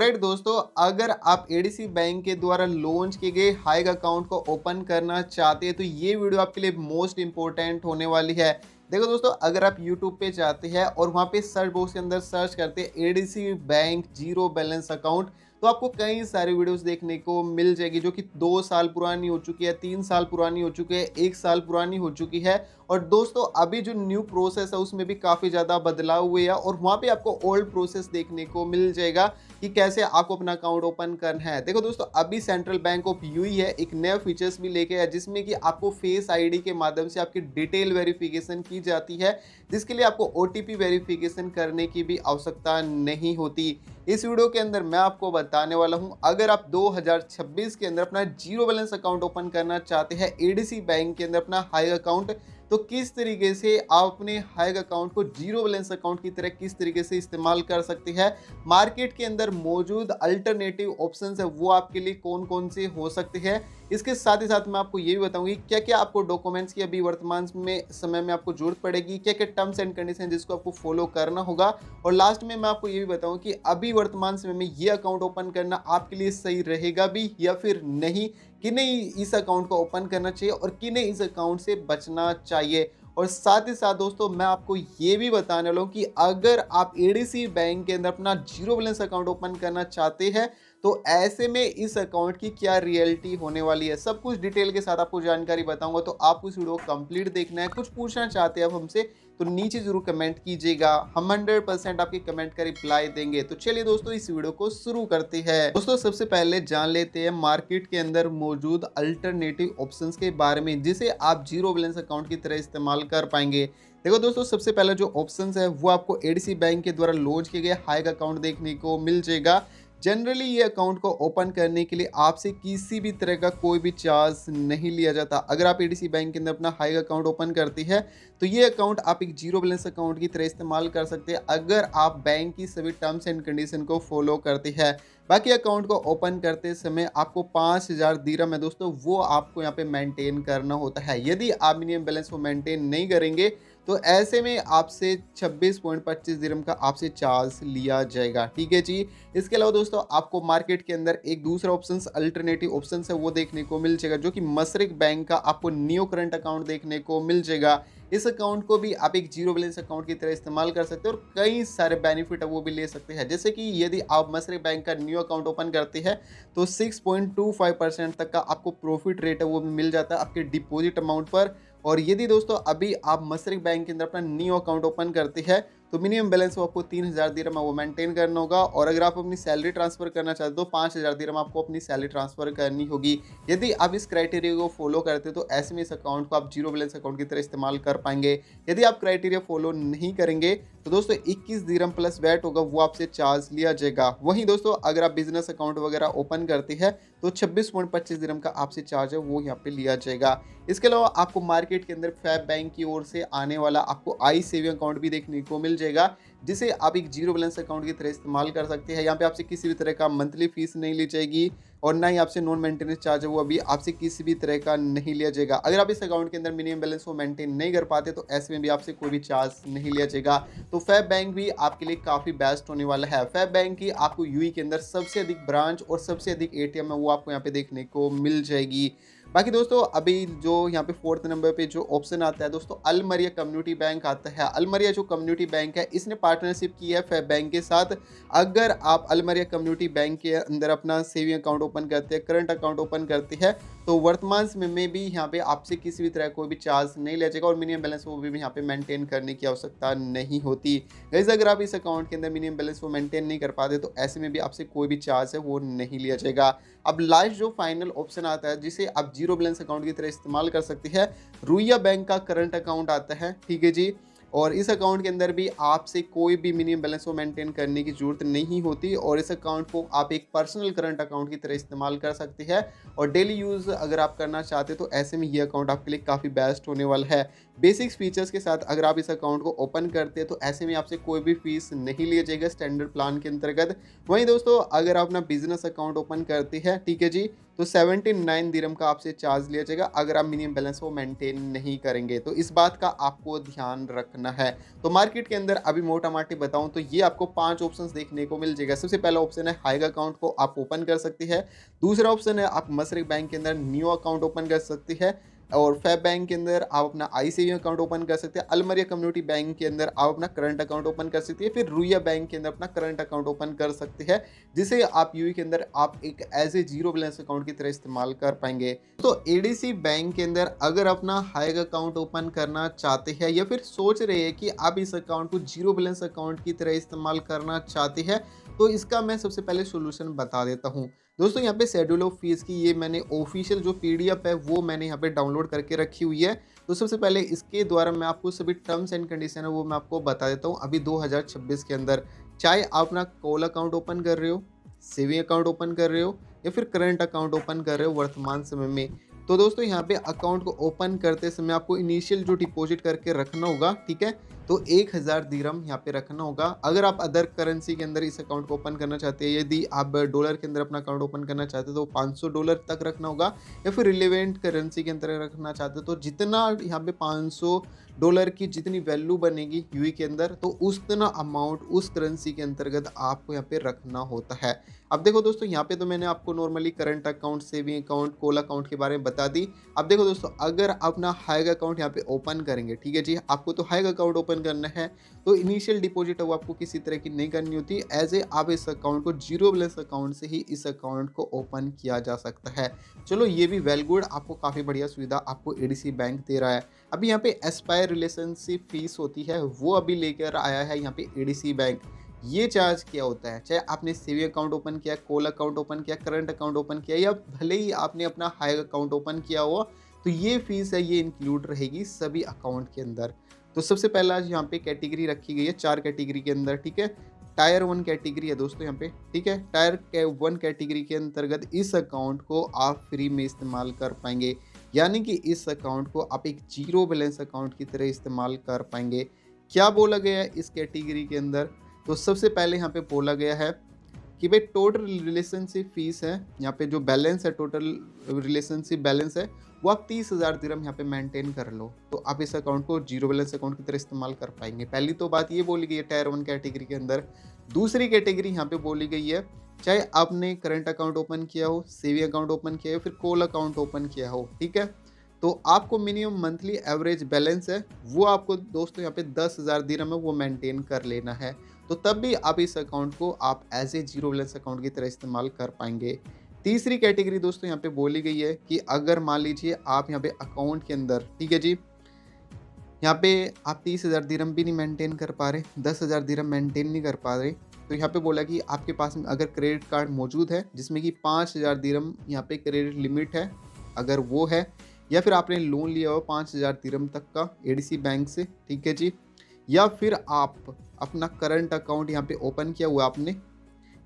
Alright दोस्तों, अगर आप एडीसी बैंक के द्वारा लॉन्च किए गए हाइग अकाउंट को ओपन करना चाहते हैं तो ये वीडियो आपके लिए मोस्ट इंपॉर्टेंट होने वाली है। देखो दोस्तों, अगर आप यूट्यूब पे जाते हैं और वहाँ पे सर्च बॉक्स के अंदर सर्च करते हैं ADC bank zero balance account, तो आपको कई सारी वीडियोस देखने को मिल जाएगी जो कि 2 साल पुरानी हो चुकी है, 3 साल पुरानी हो चुकी है, 1 साल पुरानी हो चुकी है। और दोस्तों, अभी जो न्यू प्रोसेस है उसमें भी काफ़ी ज़्यादा बदलाव हुए हैं और वहाँ पे आपको ओल्ड प्रोसेस देखने को मिल जाएगा कि कैसे आपको अपना अकाउंट ओपन करना है। देखो दोस्तों, अभी सेंट्रल बैंक ऑफ यूई है एक नया फीचर्स भी लेके आया जिसमें कि आपको फेस आईडी के माध्यम से आपकी डिटेल वेरिफिकेशन की जाती है, जिसके लिए आपको ओटीपी वेरिफिकेशन करने की भी आवश्यकता नहीं होती। इस वीडियो के अंदर मैं आपको बताने वाला हूं, अगर आप 2026 के अंदर अपना जीरो बैलेंस अकाउंट ओपन करना चाहते हैं एडीसी बैंक के अंदर अपना हाई अकाउंट, तो किस तरीके से आप अपने हाइग अकाउंट को जीरो बैलेंस अकाउंट की तरह किस तरीके से इस्तेमाल कर सकते हैं। मार्केट के अंदर मौजूद अल्टरनेटिव ऑप्शंस है वो आपके लिए कौन कौन से हो सकते हैं। इसके साथ ही साथ मैं आपको ये भी बताऊंगी क्या क्या आपको डॉक्यूमेंट्स की अभी वर्तमान में समय में आपको जरूरत पड़ेगी, क्या क्या टर्म्स एंड कंडीशन जिसको आपको फॉलो करना होगा। और लास्ट में मैं आपको ये भी बताऊँ कि अभी वर्तमान समय में ये अकाउंट ओपन करना आपके लिए सही रहेगा भी या फिर नहीं, किन्हें इस अकाउंट को ओपन करना चाहिए और किन्हें इस अकाउंट से बचना चाहिए। और साथ ही साथ दोस्तों, मैं आपको ये भी बताने वाला हूँ कि अगर आप एडीसी बैंक के अंदर अपना जीरो बैलेंस अकाउंट ओपन करना चाहते हैं तो ऐसे में इस अकाउंट की क्या रियलिटी होने वाली है, सब कुछ डिटेल के साथ आपको जानकारी बताऊंगा। तो आपको इस वीडियो को कंप्लीट देखना है। कुछ पूछना चाहते हैं आप हमसे तो नीचे जरूर कमेंट कीजिएगा, हम 100% आपके कमेंट का रिप्लाई देंगे। तो चलिए दोस्तों, इस वीडियो को शुरू करते हैं। दोस्तों, सबसे पहले जान लेते हैं मार्केट के अंदर मौजूद अल्टरनेटिव ऑप्शंस के बारे में जिसे आप जीरो बैलेंस अकाउंट की तरह इस्तेमाल कर पाएंगे। देखो दोस्तों, सबसे पहला जो ऑप्शंस है वो आपको एडीसी बैंक के द्वारा लॉन्च किए गए हाइग अकाउंट देखने को मिल जाएगा। जनरली ये अकाउंट को ओपन करने के लिए आपसे किसी भी तरह का कोई भी चार्ज नहीं लिया जाता। अगर आप एडीसी बैंक के अंदर अपना हाई अकाउंट ओपन करते हैं तो ये अकाउंट आप एक जीरो बैलेंस अकाउंट की तरह इस्तेमाल कर सकते हैं अगर आप बैंक की सभी टर्म्स एंड कंडीशन को फॉलो करते हैं। बाकी अकाउंट को ओपन करते समय आपको 5,000 दिरहम है दोस्तों, वो आपको यहाँ पे मेंटेन करना होता है। यदि आप मिनिमम बैलेंस को मेंटेन नहीं करेंगे तो ऐसे में आपसे 26.25 दिरहम का आपसे चार्ज लिया जाएगा। ठीक है जी। इसके अलावा दोस्तों, आपको मार्केट के अंदर एक दूसरा ऑप्शन अल्टरनेटिव ऑप्शन है वो देखने को मिल जाएगा जो कि मशरिक बैंक का आपको न्यू करंट अकाउंट देखने को मिल जाएगा। इस अकाउंट को भी आप एक जीरो बैलेंस अकाउंट की तरह इस्तेमाल कर सकते हैं और कई सारे बेनिफिट है वो भी ले सकते हैं। जैसे कि यदि आप मशरिक बैंक का न्यू अकाउंट ओपन करते हैं तो 6.25% तक का आपको प्रॉफिट रेट है वो भी मिल जाता है आपके डिपॉजिट अमाउंट पर। और यदि दोस्तों अभी आप मशरिक बैंक के अंदर अपना न्यू अकाउंट ओपन करते हैं तो मिनिमम बैलेंस वो आपको 3,000 दिरहम वो मेंटेन करना होगा। और अगर आप अपनी सैलरी ट्रांसफर करना चाहते हो तो 5,000 दिरहम आपको अपनी सैलरी ट्रांसफर करनी होगी। यदि आप इस क्राइटेरिया को फॉलो करते हो तो ऐसे में इस अकाउंट को आप जीरो बैलेंस अकाउंट की तरह इस्तेमाल कर पाएंगे। यदि आप क्राइटेरिया फॉलो नहीं करेंगे तो दोस्तों 21 दिरहम प्लस वैट होगा वो आपसे चार्ज लिया जाएगा। वहीं दोस्तों, अगर आप बिजनेस अकाउंट वगैरह ओपन करते हैं तो 26.25 दिरहम का आपसे चार्ज है वो यहाँ पे लिया जाएगा। इसके अलावा आपको मार्केट के अंदर फैब बैंक की ओर से आने वाला आपको आई सेविंग अकाउंट भी देखने को मिल जाएगा जिसे आप एक जीरो बैलेंस अकाउंट की तरह इस्तेमाल कर सकते हैं। यहाँ पे आपसे किसी भी तरह का मंथली फीस नहीं ली जाएगी और ना ही आपसे नॉन मेंटेनेंस चार्ज है वो अभी आपसे किसी भी तरह का नहीं लिया जाएगा। अगर आप इस अकाउंट के अंदर मिनिमम बैलेंस को मेंटेन नहीं कर पाते तो ऐसे में भी आपसे कोई भी चार्ज नहीं लिया जाएगा। तो फैब बैंक भी आपके लिए काफ़ी बेस्ट होने वाला है। फैब बैंक की आपको यूई के अंदर सबसे अधिक ब्रांच और सबसे अधिक एटीएम है वो आपको यहाँ पे देखने को मिल जाएगी। बाकी दोस्तों, अभी जो यहाँ पे 4th नंबर पे जो ऑप्शन आता है दोस्तों, अलमरिया कम्युनिटी बैंक आता है। अलमरिया जो कम्युनिटी बैंक है इसने पार्टनरशिप की है फैब बैंक के साथ। अगर आप अलमरिया कम्युनिटी बैंक के अंदर अपना सेविंग अकाउंट ओपन करते हैं, करंट अकाउंट ओपन करते हैं तो वर्तमान समय में भी यहाँ पे आपसे किसी भी तरह कोई भी चार्ज नहीं लिया जाएगा और मिनिमम बैलेंस वो भी यहाँ पे मेंटेन करने की आवश्यकता नहीं होती। गाइस, अगर आप इस अकाउंट के अंदर मिनिमम बैलेंस वो मेंटेन नहीं कर पाते तो ऐसे में भी आपसे कोई भी चार्ज है वो नहीं लिया जाएगा। अब लास्ट जो फाइनल ऑप्शन आता है जिसे आप जीरो बैलेंस अकाउंट की तरह इस्तेमाल कर सकते हैं, रुइया बैंक का करंट अकाउंट आता है। ठीक है जी। और इस अकाउंट के अंदर भी आपसे कोई भी मिनिमम बैलेंस को मेंटेन करने की ज़रूरत नहीं होती और इस अकाउंट को आप एक पर्सनल करंट अकाउंट की तरह इस्तेमाल कर सकते हैं। और डेली यूज़ अगर आप करना चाहते तो ऐसे में ये अकाउंट आपके लिए काफ़ी बेस्ट होने वाला है। बेसिक्स फीचर्स के साथ अगर आप इस अकाउंट को ओपन करते हैं तो ऐसे में आपसे कोई भी फीस नहीं लिया जाएगा स्टैंडर्ड प्लान के अंतर्गत। वहीं दोस्तों, अगर आप अपना बिजनेस अकाउंट ओपन करते हैं, ठीक है जी, तो 79 दिरहम का आपसे चार्ज लिया जाएगा अगर आप मिनिमम बैलेंस वो मेंटेन नहीं करेंगे। तो इस बात का आपको ध्यान रखना है। तो मार्केट के अंदर अभी मोटा-माटी बताऊँ तो ये आपको 5 ऑप्शंस देखने को मिल जाएगा। सबसे पहला ऑप्शन है हाइग अकाउंट को आप ओपन कर सकती है। दूसरा ऑप्शन है आप मशरक बैंक के अंदर न्यू अकाउंट ओपन कर सकती है और फैब बैंक के अंदर आप अपना आई सेविंग अकाउंट ओपन कर सकते हैं। अलमरिया कम्युनिटी बैंक के अंदर आप अपना करंट अकाउंट ओपन कर सकती है। फिर रुया बैंक के अंदर अपना करंट अकाउंट ओपन कर सकते हैं, जिसे आप यूएई के अंदर आप एक as a zero balance account की तरह इस्तेमाल कर पाएंगे। तो एडीसी बैंक के अंदर अगर अपना हाइग अकाउंट ओपन करना चाहते हैं या फिर सोच रहे हैं कि आप इस अकाउंट को जीरो बैलेंस अकाउंट की तरह इस्तेमाल करना चाहते हैं, तो इसका मैं सबसे पहले सोल्यूशन बता देता हूँ। दोस्तों यहाँ पे शेड्यूल ऑफ फीस की ये मैंने ऑफिशियल जो पीडीएफ है वो मैंने यहाँ पे डाउनलोड करके रखी हुई है। तो सबसे पहले इसके द्वारा मैं आपको सभी टर्म्स एंड कंडीशन है वो मैं आपको बता देता हूँ। अभी 2026 के अंदर चाहे आप अपना कॉल अकाउंट ओपन कर रहे हो, सेविंग अकाउंट ओपन कर रहे हो या फिर करंट अकाउंट ओपन कर रहे हो वर्तमान समय में, तो दोस्तों यहाँ पे अकाउंट को ओपन करते समय आपको इनिशियल जो डिपॉजिट करके रखना होगा, ठीक है, तो 1000 दिरहम यहाँ पे रखना होगा। अगर आप अदर करेंसी के अंदर इस अकाउंट को ओपन करना चाहते हैं, यदि आप डॉलर के अंदर अपना अकाउंट ओपन करना चाहते हैं तो $500 तक रखना होगा, या फिर रिलेवेंट करेंसी के अंदर रखना चाहते हैं तो जितना यहाँ पे $500 की जितनी वैल्यू बनेगी यूई के अंदर, तो उतना अमाउंट उस करेंसी के अंतर्गत आपको यहाँ पे रखना होता है। अब देखो दोस्तों यहाँ पे तो मैंने आपको normally current account, saving account, call account के बारे में बता दी। अब देखो दोस्तों अगर अपना हाइग अकाउंट यहाँ पे ओपन करेंगे, ठीक है जी, आपको तो हाइग अकाउंट ओपन करना है तो इनिशियल डिपॉजिट है वो आपको किसी तरह की नहीं करनी होती। एज ए आप इस अकाउंट को जीरो बैलेंस अकाउंट से ही इस अकाउंट को ओपन किया जा सकता है। चलो ये भी वेल गुड, आपको काफ़ी बढ़िया सुविधा आपको एडीसी बैंक दे रहा है। अभी यहाँ पे एस्पायर रिलेशनशिप फीस होती है वो अभी लेकर आया है यहाँ पे एडीसी बैंक। ये चार्ज क्या होता है, चाहे आपने सेविंग अकाउंट ओपन किया, कॉल अकाउंट ओपन किया, करंट अकाउंट ओपन किया या भले ही आपने अपना हाइग अकाउंट ओपन किया हो, तो ये फीस है ये इंक्लूड रहेगी सभी अकाउंट के अंदर। तो सबसे पहला यहाँ पे कैटेगरी रखी गई है 4 कैटेगरी के अंदर, ठीक है। टायर 1 कैटेगरी है दोस्तों यहाँ पे, ठीक है। टायर 1 कैटेगरी के अंतर्गत इस अकाउंट को आप फ्री में इस्तेमाल कर पाएंगे, यानी कि इस अकाउंट को आप एक जीरो बैलेंस अकाउंट की तरह इस्तेमाल कर पाएंगे। क्या बोला गया है इस कैटेगरी के अंदर, तो सबसे पहले यहाँ पे बोला गया है कि भाई टोटल रिलेशनशिप फीस है, यहाँ पे जो बैलेंस है टोटल रिलेशनशिप बैलेंस है वो आप 30,000 दिरहम यहाँ पे मेंटेन कर लो, तो आप इस अकाउंट को जीरो बैलेंस अकाउंट की तरह इस्तेमाल कर पाएंगे। पहली तो बात ये बोली गई है टायर 1 कैटेगरी के अंदर। दूसरी कैटेगरी यहाँ पे बोली गई है चाहे आपने करंट अकाउंट ओपन किया हो, सेविंग अकाउंट ओपन किया हो, फिर कॉल अकाउंट ओपन किया हो, ठीक है, तो आपको मिनिमम मंथली एवरेज बैलेंस है वो आपको दोस्तों यहाँ पे 10,000 दिरहम है वो मेंटेन कर लेना है, तो तब भी आप इस अकाउंट को आप as a zero balance account की तरह इस्तेमाल कर पाएंगे। तीसरी कैटेगरी दोस्तों यहाँ पे बोली गई है कि अगर मान लीजिए आप यहाँ पे अकाउंट के अंदर, ठीक है जी, यहाँ पे आप 30,000 दिरहम भी नहीं मेंटेन कर पा रहे, 10,000 दिरहम मेंटेन नहीं कर पा रहे, तो यहाँ पे बोला कि आपके पास में अगर क्रेडिट कार्ड मौजूद है जिसमें कि 5,000 दिरहम यहाँ पे क्रेडिट लिमिट है, अगर वो है, या फिर आपने लोन लिया हो 5,000 दिरहम तक का एडीसी बैंक से, ठीक है जी, या फिर आप अपना करंट अकाउंट यहाँ पे ओपन किया हुआ आपने,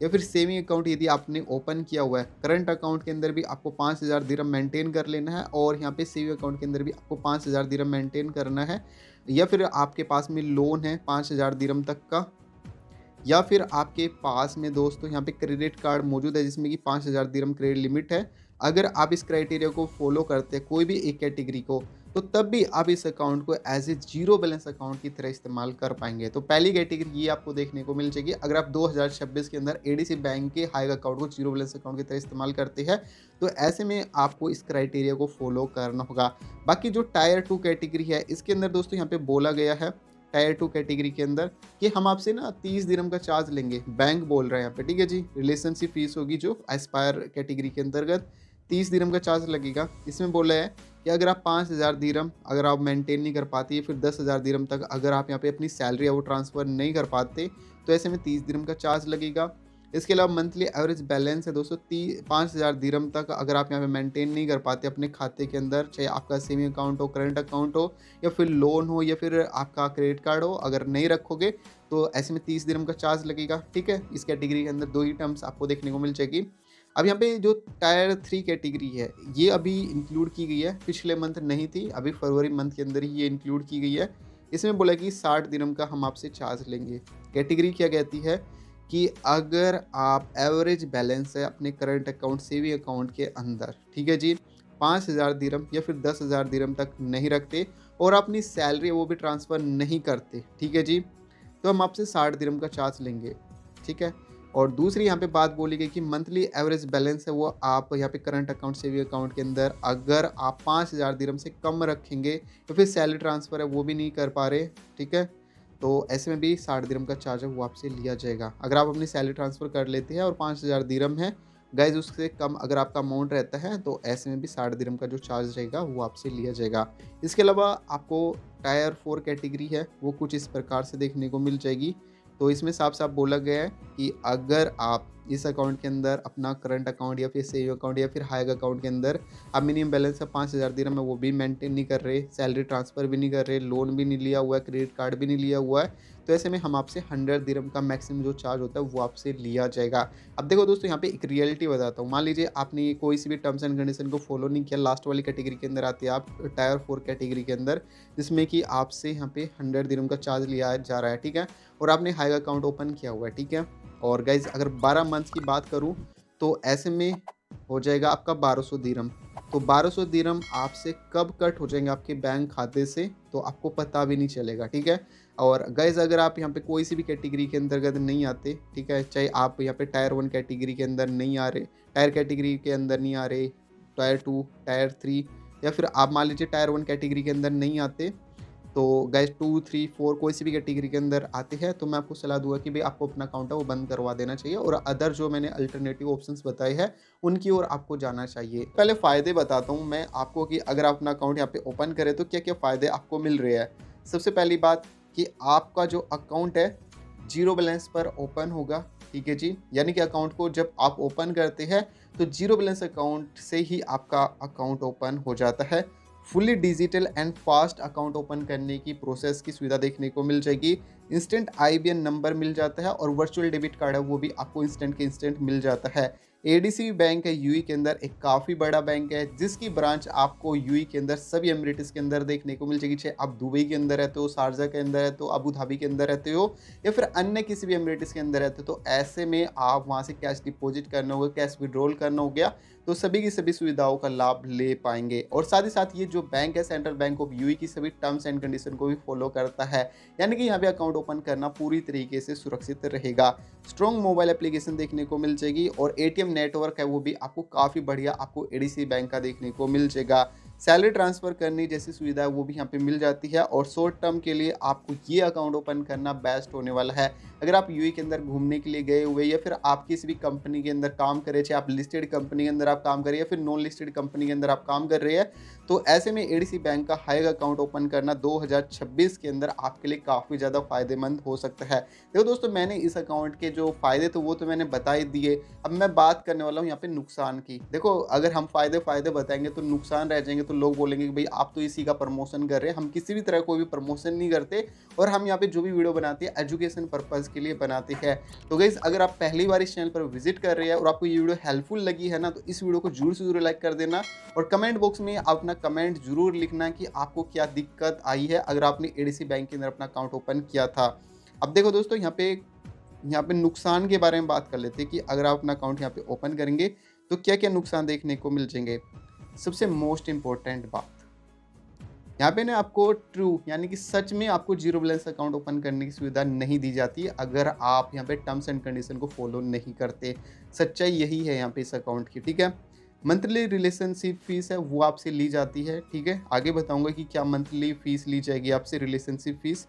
या फिर सेविंग अकाउंट यदि आपने ओपन किया हुआ है, करंट अकाउंट के अंदर भी आपको 5,000 दिरहम मेंटेन कर लेना है और यहाँ पे सेविंग अकाउंट के अंदर भी आपको 5,000 दिरहम मेंटेन करना है, या फिर आपके पास में लोन है 5,000 दिरहम तक का, या फिर आपके पास में दोस्तों यहाँ पे क्रेडिट कार्ड मौजूद है जिसमें कि 5,000 दिरहम क्रेडिट लिमिट है। अगर आप इस क्राइटेरिया को फॉलो करते हैं कोई भी एक कैटेगरी को, तो तब भी आप इस अकाउंट को as a zero balance account की तरह इस्तेमाल कर पाएंगे। तो पहली कैटेगरी ये आपको देखने को मिल जाएगी अगर आप 2026 के अंदर एडीसी बैंक के हाइग अकाउंट को जीरो बैलेंस अकाउंट की तरह इस्तेमाल करते हैं, तो ऐसे में आपको इस क्राइटेरिया को फॉलो करना होगा। बाकी जो टायर 2 कैटेगरी है इसके अंदर दोस्तों यहाँ पे बोला गया है टायर 2 कैटेगरी के अंदर कि हम आपसे ना 30 दिरहम का चार्ज लेंगे, बैंक बोल रहा है यहाँ पे, ठीक है जी, रिलेशनशिप फीस होगी जो एस्पायर कैटेगरी के अंतर्गत 30 दिरहम का चार्ज लगेगा। इसमें बोला है कि अगर आप 5,000 दिरहम अगर आप मेंटेन नहीं कर पाती, फिर 10,000 दिरहम तक अगर आप यहाँ पे अपनी सैलरी है वो ट्रांसफ़र नहीं कर पाते, तो ऐसे में 30 दिरहम का चार्ज लगेगा। इसके अलावा मंथली एवरेज बैलेंस है दोस्तों 5,000 दिरहम तक अगर आप यहाँ पे मेंटेन नहीं कर पाते अपने खाते के अंदर, चाहे आपका सेविंग अकाउंट हो, करंट अकाउंट हो, या फिर लोन हो, या फिर आपका क्रेडिट कार्ड हो, अगर नहीं रखोगे तो ऐसे में 30 दिरहम का चार्ज लगेगा, ठीक है। इस कैटेगरी के अंदर 2 ही टर्म्स आपको देखने को मिल जाएगी। अब यहाँ पे जो टायर 3 कैटेगरी है ये अभी इंक्लूड की गई है, पिछले मंथ नहीं थी, अभी फरवरी मंथ के अंदर ही ये इंक्लूड की गई है। इसमें बोला कि 60 दिरहम का हम आपसे चार्ज लेंगे। कैटेगरी क्या कहती है कि अगर आप एवरेज बैलेंस है अपने करंट अकाउंट सेविंग अकाउंट के अंदर, ठीक है जी, 5,000 दिरहम या फिर 10,000 दिरहम तक नहीं रखते और अपनी सैलरी वो भी ट्रांसफ़र नहीं करते, ठीक है जी, तो हम आपसे 60 दिरहम का चार्ज लेंगे, ठीक है। और दूसरी यहाँ पे बात बोली गई कि मंथली एवरेज बैलेंस है वो आप यहाँ पे करंट अकाउंट सेविंग अकाउंट के अंदर अगर आप 5,000 दिरहम से कम रखेंगे तो फिर सैलरी ट्रांसफ़र है वो भी नहीं कर पा रहे, ठीक है। तो ऐसे में भी 60 दिरहम का चार्ज है वो आपसे लिया जाएगा। अगर आप अपनी सैलरी ट्रांसफ़र कर लेते हैं और 5,000 दिरहम है, गाइज़ उससे कम अगर आपका अमाउंट रहता है तो ऐसे में भी 60 दिरहम का जो चार्ज रहेगा वो आपसे लिया जाएगा। इसके अलावा आपको टायर 4 कैटेगरी है वो कुछ इस प्रकार से देखने को मिल जाएगी। तो इसमें साफ-साफ बोला गया है कि अगर आप इस अकाउंट के अंदर अपना करंट अकाउंट या फिर सेविंग अकाउंट या फिर हाइग अकाउंट के अंदर आप मिनिमम बैलेंस है 5,000 दिरहम है वो भी मेंटेन नहीं कर रहे, सैलरी ट्रांसफ़र भी नहीं कर रहे, लोन भी नहीं लिया हुआ है, क्रेडिट कार्ड भी नहीं लिया हुआ है, तो ऐसे में हम आपसे 100 दिरहम का मैक्सिमम जो चार्ज होता है वो आपसे लिया जाएगा। अब देखो दोस्तों यहाँ पे एक रियलिटी बताता हूँ, मान लीजिए आपने कोई सी भी टर्म्स एंड कंडीशन को फॉलो नहीं किया, लास्ट वाली कैटेगरी के अंदर आते हैं आप टायर 4 कैटेगरी के अंदर, जिसमें कि आपसे यहाँ पे 100 दिरहम का चार्ज लिया जा रहा है, ठीक है, और आपने हाइग अकाउंट ओपन किया हुआ है, ठीक है। और गाइज़ अगर 12 मंथ्स की बात करूँ तो ऐसे में हो जाएगा आपका 1200 दिरहम। तो 1200 दिरहम आपसे कब कट हो जाएंगे आपके बैंक खाते से तो आपको पता भी नहीं चलेगा, ठीक है। और गाइज़ अगर आप यहाँ पे कोई सी भी कैटेगरी के अंतर्गत नहीं आते, ठीक है, चाहे आप यहाँ पे टायर 1 कैटेगरी के अंदर नहीं आ रहे, टायर कैटेगरी के अंदर नहीं आ रहे, टायर 2, टायर 3 या फिर आप मान लीजिए टायर 1 कैटेगरी के अंदर नहीं आते, तो गाइस 2, 3, 4 कोई सी भी कैटेगरी के अंदर आते हैं तो मैं आपको सलाह दूंगा कि भाई आपको अपना अकाउंट है वो बंद करवा देना चाहिए और अदर जो मैंने अल्टरनेटिव ऑप्शंस बताए हैं उनकी ओर आपको जाना चाहिए। पहले फ़ायदे बताता हूँ मैं आपको कि अगर आप अपना अकाउंट यहाँ पे ओपन करें तो क्या क्या फ़ायदे आपको मिल रहे हैं। सबसे पहली बात कि आपका जो अकाउंट है जीरो बैलेंस पर ओपन होगा, ठीक है जी, यानी कि अकाउंट को जब आप ओपन करते हैं तो जीरो बैलेंस अकाउंट से ही आपका अकाउंट ओपन हो जाता है। Fully digital and fast account open करने की प्रोसेस की सुविधा देखने को मिल जाएगी। इंस्टेंट आईबीएन नंबर मिल जाता है और वर्चुअल डेबिट कार्ड है वो भी आपको इंस्टेंट के इंस्टेंट मिल जाता है। एडीसी बैंक है यूएई के अंदर, एक काफ़ी बड़ा बैंक है जिसकी ब्रांच आपको यूएई के अंदर सभी एमिरेट्स के अंदर देखने को मिल जाएगी, चाहे आप दुबई के अंदर रहते हो, शारजा के अंदर रहते हो, अबू धाबी के अंदर रहते हो या फिर अन्य किसी भी एमिरेट्स के अंदर रहते हो, तो ऐसे में आप वहाँ से कैश डिपॉजिट करना होगा, कैश विड्रॉल करना हो गया, तो सभी की सभी सुविधाओं का लाभ ले पाएंगे। और साथ ही साथ ये जो बैंक है सेंट्रल बैंक ऑफ यूएई की सभी टर्म्स एंड कंडीशन को भी फॉलो करता है, यानी कि यहाँ पे अकाउंट ओपन करना पूरी तरीके से सुरक्षित रहेगा। स्ट्रॉन्ग मोबाइल एप्लीकेशन देखने को मिल जाएगी और एटीएम नेटवर्क है वो भी आपको काफ़ी बढ़िया आपको एडीसी बैंक का देखने को मिल जाएगा। सैलरी ट्रांसफ़र करने जैसी सुविधा है वो भी यहाँ पे मिल जाती है और शॉर्ट टर्म के लिए आपको ये अकाउंट ओपन करना बेस्ट होने वाला है। अगर आप यूएई के अंदर घूमने के लिए गए हुए या फिर आप किसी भी कंपनी के अंदर काम कर रहे, चाहे आप लिस्टेड कंपनी के अंदर आप काम कर रहे हैं या फिर नॉन लिस्टेड कंपनी के अंदर आप काम कर रहे हैं, तो ऐसे में एडीसी बैंक का हाइग अकाउंट ओपन करना 2026 के अंदर आपके लिए काफ़ी ज़्यादा फायदेमंद हो सकता है। देखो दोस्तों, मैंने इस अकाउंट के जो फ़ायदे तो वो तो मैंने बता ही दिए। अब मैं बात करने वाला हूँ यहाँ पे नुकसान की। देखो, अगर हम फ़ायदे बताएंगे तो नुकसान रह जाएंगे, तो लोग बोलेंगे कि भाई आप तो इसी का प्रमोशन कर रहे हैं। हम किसी भी तरह कोई भी प्रमोशन नहीं करते और हम यहाँ पे जो भी वीडियो बनाते हैं एजुकेशन पर्पज़ के लिए बनाते हैं। तो गाइस, अगर आप पहली बार इस चैनल पर विजिट कर रहे हैं और आपको ये वीडियो हेल्पफुल लगी है ना, तो इस वीडियो को जरूर से जरूर लाइक कर देना और कमेंट बॉक्स में आप अपना कमेंट जरूर लिखना कि आपको क्या दिक्कत आई है अगर आपने एडीसी बैंक के अंदर अपना अकाउंट ओपन किया था। अब देखो दोस्तों, यहाँ पे नुकसान के बारे में बात कर लेते हैं कि अगर आप अपना अकाउंट यहाँ पे ओपन करेंगे तो क्या क्या नुकसान देखने को मिल जाएंगे। सबसे मोस्ट इम्पोर्टेंट बात यहाँ पे ना, आपको ट्रू यानी कि सच में आपको जीरो बैलेंस अकाउंट ओपन करने की सुविधा नहीं दी जाती अगर आप यहाँ पे टर्म्स एंड कंडीशन को फॉलो नहीं करते। सच्चाई यही है यहाँ पे इस अकाउंट की, ठीक है। मंथली रिलेशनशिप फीस है वो आपसे ली जाती है, ठीक है। आगे बताऊंगा कि क्या मंथली फीस ली जाएगी आपसे, रिलेशनशिप फीस।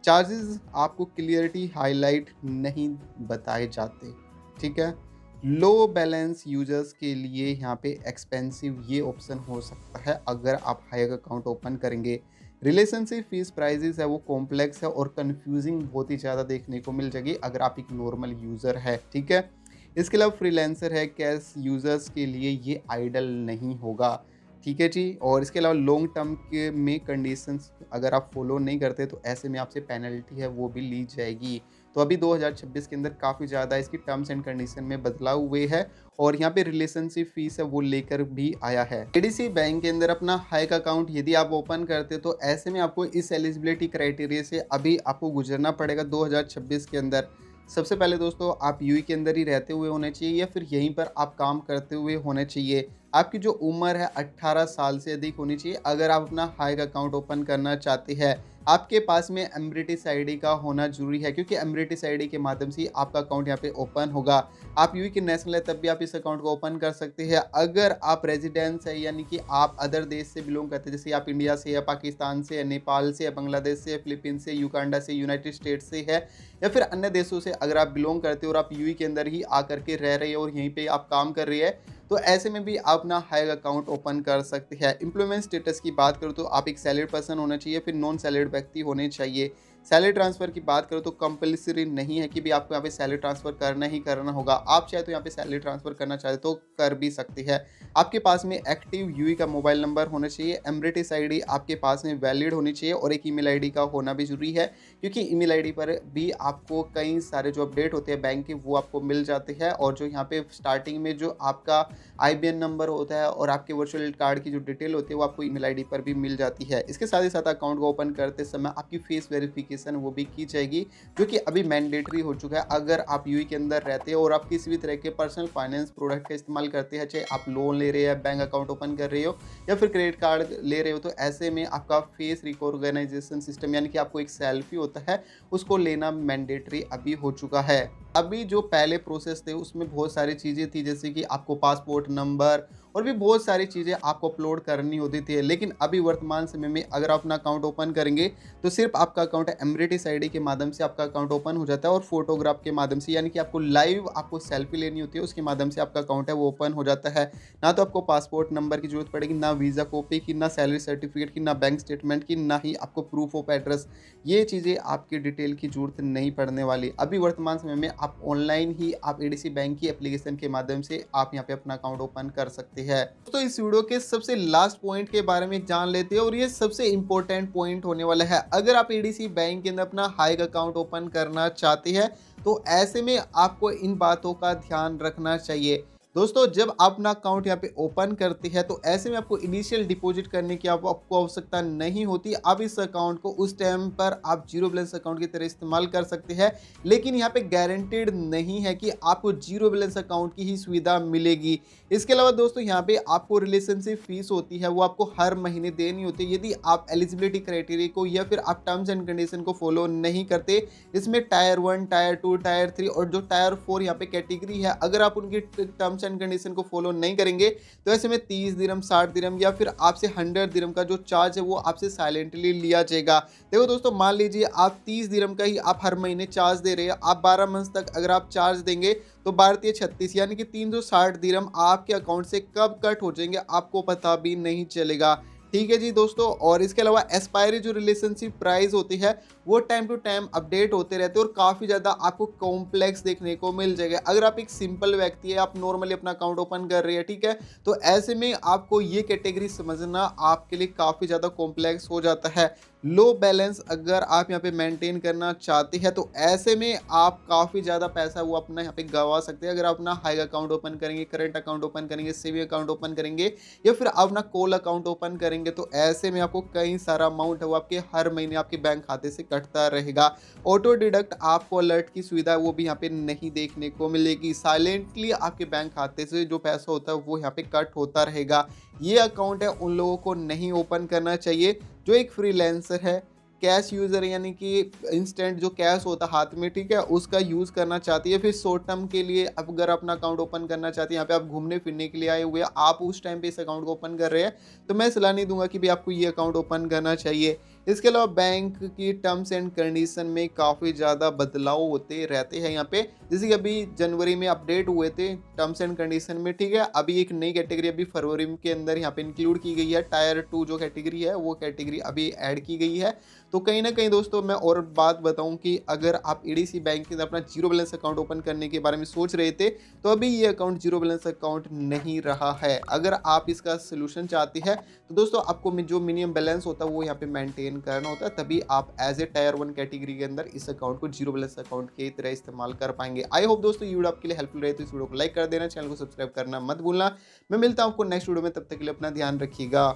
चार्जेस आपको क्लियरिटी हाईलाइट नहीं बताए जाते, ठीक है। लो बैलेंस यूजर्स के लिए यहाँ पे एक्सपेंसिव ये ऑप्शन हो सकता है अगर आप हायर अकाउंट ओपन करेंगे। रिलेशनशिप फीस प्राइजेस है वो कॉम्प्लेक्स है और कंफ्यूजिंग बहुत ही ज़्यादा देखने को मिल जाएगी अगर आप एक नॉर्मल यूज़र है, ठीक है। इसके अलावा फ्रीलांसर है, कैश यूज़र्स के लिए ये आइडल नहीं होगा, ठीक है जी। और इसके अलावा लॉन्ग टर्म के में कंडीशंस अगर आप फॉलो नहीं करते तो ऐसे में आपसे पेनल्टी है वो भी ली जाएगी। तो अभी 2026 के अंदर काफ़ी ज़्यादा इसकी टर्म्स एंड कंडीशन में बदलाव हुए है और यहाँ पे रिलेशनशिप फीस है वो लेकर भी आया है। एडीसी बैंक के अंदर अपना हाइक अकाउंट यदि आप ओपन करते तो ऐसे में आपको इस एलिजिबिलिटी क्राइटेरिया से अभी आपको गुजरना पड़ेगा 2026 के अंदर। सबसे पहले दोस्तों आप यूएई के अंदर ही रहते हुए होने चाहिए या फिर यहीं पर आप काम करते हुए होने चाहिए। आपकी जो उम्र है 18 साल से अधिक होनी चाहिए अगर आप अपना हाइक अकाउंट ओपन करना चाहते हैं। आपके पास में एमरेटिस आईडी का होना ज़रूरी है क्योंकि एमरेटिस आईडी के माध्यम से ही आपका अकाउंट यहाँ पे ओपन होगा। आप यूएई के नेशनल है तब भी आप इस अकाउंट को ओपन कर सकते हैं। अगर आप रेजिडेंस है यानी कि आप अदर देश से बिलोंग करते हैं, जैसे आप इंडिया से या पाकिस्तान से या नेपाल से या बांग्लादेश से या फिलीपींस से, युगांडा से, यूनाइटेड स्टेट्स से है या फिर अन्य देशों से अगर आप बिलोंग करते हो और आप यूएई के अंदर ही आकर के रह रहे हो और यहीं पे आप काम कर रही है, तो ऐसे में भी आप अपना हाइक अकाउंट ओपन कर सकते हैं। एम्प्लॉयमेंट स्टेटस की बात करूँ तो आप एक सैलरीड पर्सन होना चाहिए, फिर नॉन सैलरीड व्यक्ति होने चाहिए। सैलरी ट्रांसफ़र की बात करूँ तो कंपल्सरी नहीं है कि भी आपको यहाँ पे सैलरी ट्रांसफ़र करना ही करना होगा। आप चाहे तो यहाँ पे सैलरी ट्रांसफ़र करना चाहे तो कर भी सकते हैं। आपके पास में एक्टिव यूएई का मोबाइल नंबर होना चाहिए, एमरेटिस आईडी आपके पास में वैलिड होनी चाहिए और एक ईमेल आईडी का होना भी ज़रूरी है क्योंकि ईमेल आईडी पर भी आपको कई सारे जो अपडेट होते हैं बैंक के वो आपको मिल जाते हैं और जो यहाँ पे स्टार्टिंग में जो आपका आईबीएन नंबर होता है और आपके वर्चुअल कार्ड की जो डिटेल होती है वो आपको ईमेल आईडी पर भी मिल जाती है। इसके साथ ही साथ अकाउंट को ओपन करते समय आपकी फेस वेरिफिकेशन वो भी की जाएगी जो कि अभी मैंडेटरी हो चुका है। अगर आप यूएई के अंदर रहते हो और आप किसी भी तरह के पर्सनल फाइनेंस प्रोडक्ट का इस्तेमाल करते हैं, चाहे आप लोन ले रहे हैं, बैंक अकाउंट ओपन कर रहे हो या फिर क्रेडिट कार्ड ले रहे हो, तो ऐसे में आपका फेस रिकॉग्नाइजेशन सिस्टम यानी कि आपको एक सेल्फी होता है उसको लेना मैंडेटरी अभी हो चुका है। अभी जो पहले प्रोसेस थे उसमें बहुत सारी चीज़ें थी जैसे कि आपको पासपोर्ट नंबर और भी बहुत सारी चीज़ें आपको अपलोड करनी होती थी, लेकिन अभी वर्तमान समय में अगर आप अपना अकाउंट ओपन करेंगे तो सिर्फ आपका अकाउंट एमरेटिस आईडी के माध्यम से आपका अकाउंट ओपन हो जाता है और फोटोग्राफ के माध्यम से, यानी कि आपको लाइव आपको सेल्फी लेनी होती है उसके माध्यम से आपका अकाउंट है वो ओपन हो जाता है। ना तो आपको पासपोर्ट नंबर की जरूरत पड़ेगी, ना वीज़ा कॉपी की, ना सैलरी सर्टिफिकेट की, ना बैंक स्टेटमेंट की, ना ही आपको प्रूफ ऑफ एड्रेस, ये चीज़ें आपकी डिटेल की जरूरत नहीं पड़ने वाली। अभी वर्तमान समय में आप ऑनलाइन ही आप एडीसी बैंक की एप्लीकेशन के माध्यम से आप यहाँ पे अपना अकाउंट ओपन कर सकते हैं। तो इस वीडियो के सबसे लास्ट पॉइंट के बारे में जान लेते हैं और ये सबसे इंपॉर्टेंट पॉइंट होने वाला है। अगर आप एडीसी बैंक के अंदर अपना हाइक अकाउंट ओपन करना चाहते हैं तो ऐसे में आपको इन बातों का ध्यान रखना चाहिए। दोस्तों जब आप अपना अकाउंट यहाँ पे ओपन करते हैं तो ऐसे में आपको इनिशियल डिपॉजिट करने की आपको आवश्यकता नहीं होती। आप इस अकाउंट को उस टाइम पर आप जीरो बैलेंस अकाउंट की तरह इस्तेमाल कर सकते हैं, लेकिन यहाँ पे गारंटेड नहीं है कि आपको जीरो बैलेंस अकाउंट की ही सुविधा मिलेगी। इसके अलावा दोस्तों यहाँ पे आपको रिलेशनशिप फीस होती है वो आपको हर महीने देनी होती है यदि आप एलिजिबिलिटी क्राइटेरिया को या फिर आप टर्म्स एंड कंडीशन को फॉलो नहीं करते। इसमें टायर 1, टायर 2, टायर 3 और जो टायर 4 यहाँ पे कैटेगरी है, अगर आप उनकी टर्म्स एंड कंडीशन को फॉलो नहीं करेंगे तो ऐसे में 30 दिरहम, 60 दिरहम या फिर आपसे 100 दिरहम का जो चार्ज है वो आपसे साइलेंटली लिया जाएगा। देखो दोस्तों मान लीजिए आप 30 दिरहम का ही आप हर महीने चार्ज दे रहे हैं, आप 12 मंथ तक अगर आप चार्ज देंगे तो 12×36 यानी कि 360 दिरहम आपके अकाउंट से कब कट हो जाएंगे आपको पता भी नहीं चलेगा। ठीक है जी दोस्तों, और इसके अलावा एक्सपायरी जो रिलेशनशिप प्राइस होती है वो टाइम टू टाइम अपडेट होते रहते हैं और काफ़ी ज़्यादा आपको कॉम्प्लेक्स देखने को मिल जाएगा। अगर आप एक सिंपल व्यक्ति है, आप नॉर्मली अपना अकाउंट ओपन कर रहे हैं, ठीक है, तो ऐसे में आपको ये कैटेगरी समझना आपके लिए काफ़ी ज़्यादा कॉम्प्लेक्स हो जाता है। लो बैलेंस अगर आप यहाँ पे मेंटेन करना चाहते हैं तो ऐसे में आप काफ़ी ज़्यादा पैसा वो अपना यहाँ पे गंवा सकते हैं। अगर आप अपना हाइक अकाउंट ओपन करेंगे, करंट अकाउंट ओपन करेंगे, सेविंग अकाउंट ओपन करेंगे या फिर आप अपना कॉल अकाउंट ओपन करेंगे तो ऐसे में आपको कई सारा अमाउंट है वो आपके हर महीने आपके बैंक खाते से कटता रहेगा। ऑटो डिडक्ट आपको अलर्ट की सुविधा वो भी यहाँ पे नहीं देखने को मिलेगी। साइलेंटली आपके बैंक खाते से जो पैसा होता है वो यहाँ पे कट होता रहेगा। ये अकाउंट है उन लोगों को नहीं ओपन करना चाहिए जो एक फ्रीलांसर है, कैश यूज़र यानी कि इंस्टेंट जो कैश होता है हाथ में, ठीक है, उसका यूज़ करना चाहती है। फिर शॉर्ट टर्म के लिए अब अगर अपना अकाउंट ओपन करना चाहती है, यहाँ पे आप घूमने फिरने के लिए आए हुए हैं, आप उस टाइम पे इस अकाउंट को ओपन कर रहे हैं तो मैं सलाह नहीं दूंगा कि भी आपको ये अकाउंट ओपन करना चाहिए। इसके अलावा बैंक की टर्म्स एंड कंडीशन में काफ़ी ज़्यादा बदलाव होते रहते हैं यहाँ पे, जैसे कि अभी जनवरी में अपडेट हुए थे टर्म्स एंड कंडीशन में, ठीक है। अभी एक नई कैटेगरी अभी फरवरी के अंदर यहाँ पे इंक्लूड की गई है, टायर 2 जो कैटेगरी है वो कैटेगरी अभी ऐड की गई है। तो कहीं ना कहीं दोस्तों मैं और बात बताऊं कि अगर आप एडीसी बैंक के अंदर अपना जीरो बैलेंस अकाउंट ओपन करने के बारे में सोच रहे थे तो अभी ये अकाउंट जीरो बैलेंस अकाउंट नहीं रहा है। अगर आप इसका सोल्यूशन चाहते हैं तो दोस्तों आपको जो मिनिमम बैलेंस होता है वो यहाँ पे मेंटेन करना होता है, तभी आप एज ए टायर 1 कैटेगरी के अंदर इस अकाउंट को जीरो बैलेंस अकाउंट की तरह इस्तेमाल कर पाएंगे। आई होप दोस्तों ये वीडियो आपके लिए हेल्पफुल रहे, तो इस वीडियो को लाइक कर देना, चैनल को सब्सक्राइब करना मत भूलना। मैं मिलता हूँ आपको नेक्स्ट वीडियो में, तब तक के लिए अपना ध्यान रखिएगा।